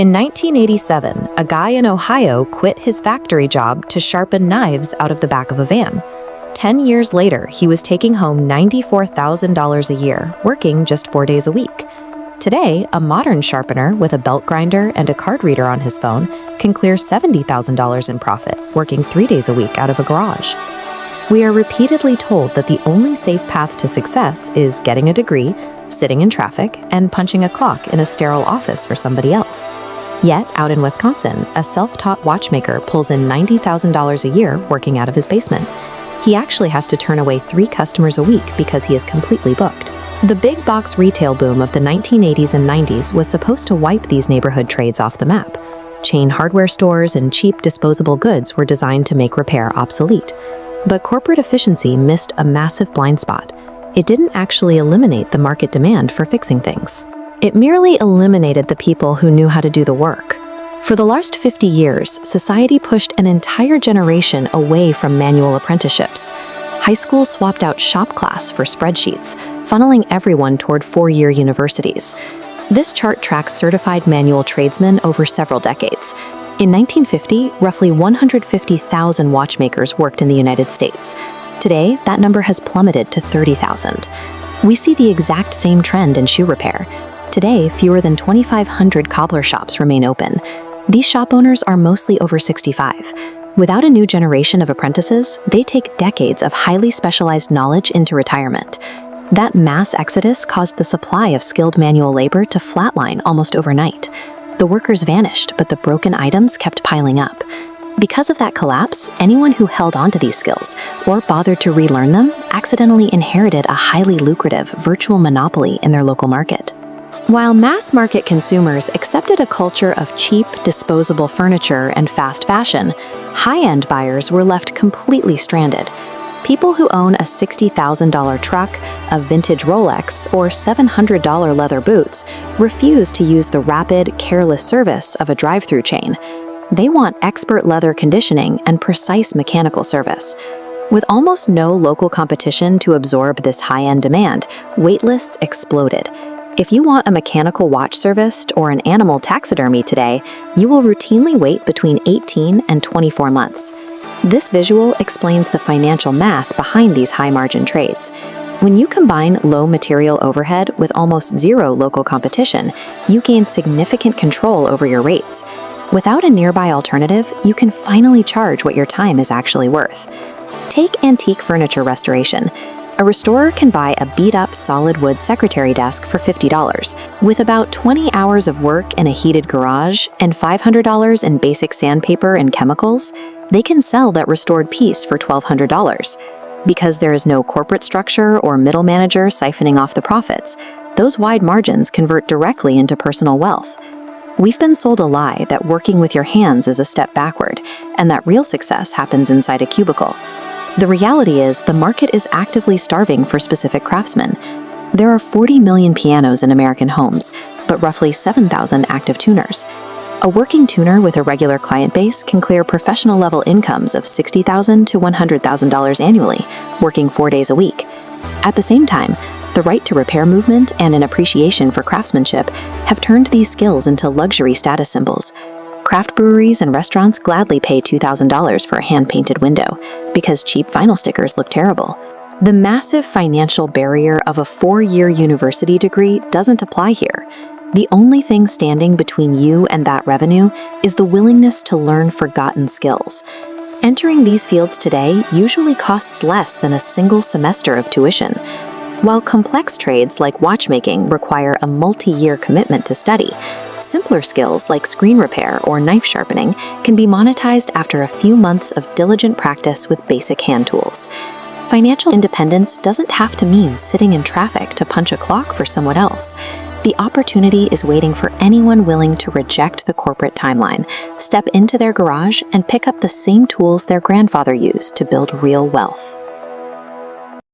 In 1987, a guy in Ohio quit his factory job to sharpen knives out of the back of a van. 10 years later, he was taking home $94,000 a year, working just 4 days a week. Today, a modern sharpener with a belt grinder and a card reader on his phone can clear $70,000 in profit, working 3 days a week out of a garage. We are repeatedly told that the only safe path to success is getting a degree, sitting in traffic, and punching a clock in a sterile office for somebody else. Yet, out in Wisconsin, a self-taught watchmaker pulls in $90,000 a year working out of his basement. He actually has to turn away 3 customers a week because he is completely booked. The big box retail boom of the 1980s and 90s was supposed to wipe these neighborhood trades off the map. Chain hardware stores and cheap disposable goods were designed to make repair obsolete. But corporate efficiency missed a massive blind spot. It didn't actually eliminate the market demand for fixing things. It merely eliminated the people who knew how to do the work. For the last 50 years, society pushed an entire generation away from manual apprenticeships. High schools swapped out shop class for spreadsheets, funneling everyone toward 4-year universities. This chart tracks certified manual tradesmen over several decades. In 1950, roughly 150,000 watchmakers worked in the United States. Today, that number has plummeted to 30,000. We see the exact same trend in shoe repair. Today, fewer than 2,500 cobbler shops remain open. These shop owners are mostly over 65. Without a new generation of apprentices, they take decades of highly specialized knowledge into retirement. That mass exodus caused the supply of skilled manual labor to flatline almost overnight. The workers vanished, but the broken items kept piling up. Because of that collapse, anyone who held onto these skills or bothered to relearn them accidentally inherited a highly lucrative virtual monopoly in their local market. While mass market consumers accepted a culture of cheap, disposable furniture and fast fashion, high-end buyers were left completely stranded. People who own a $60,000 truck, a vintage Rolex, or $700 leather boots refuse to use the rapid, careless service of a drive-through chain. They want expert leather conditioning and precise mechanical service. With almost no local competition to absorb this high-end demand, wait lists exploded. If you want a mechanical watch serviced or an animal taxidermy today, you will routinely wait between 18 and 24 months. This visual explains the financial math behind these high-margin trades. When you combine low material overhead with almost zero local competition, you gain significant control over your rates. Without a nearby alternative, you can finally charge what your time is actually worth. Take antique furniture restoration. A restorer can buy a beat-up solid wood secretary desk for $50. With about 20 hours of work in a heated garage and $500 in basic sandpaper and chemicals, they can sell that restored piece for $1,200. Because there is no corporate structure or middle manager siphoning off the profits, those wide margins convert directly into personal wealth. We've been sold a lie that working with your hands is a step backward, and that real success happens inside a cubicle. The reality is the market is actively starving for specific craftsmen. There are 40 million pianos in American homes, but roughly 7,000 active tuners. A working tuner with a regular client base can clear professional-level incomes of $60,000 to $100,000 annually, working 4 days a week. At the same time, the right to repair movement and an appreciation for craftsmanship have turned these skills into luxury status symbols. Craft breweries and restaurants gladly pay $2,000 for a hand-painted window because cheap vinyl stickers look terrible. The massive financial barrier of a 4-year university degree doesn't apply here. The only thing standing between you and that revenue is the willingness to learn forgotten skills. Entering these fields today usually costs less than a single semester of tuition. While complex trades like watchmaking require a multi-year commitment to study, simpler skills like screen repair or knife sharpening can be monetized after a few months of diligent practice with basic hand tools. Financial independence doesn't have to mean sitting in traffic to punch a clock for someone else. The opportunity is waiting for anyone willing to reject the corporate timeline, step into their garage, and pick up the same tools their grandfather used to build real wealth.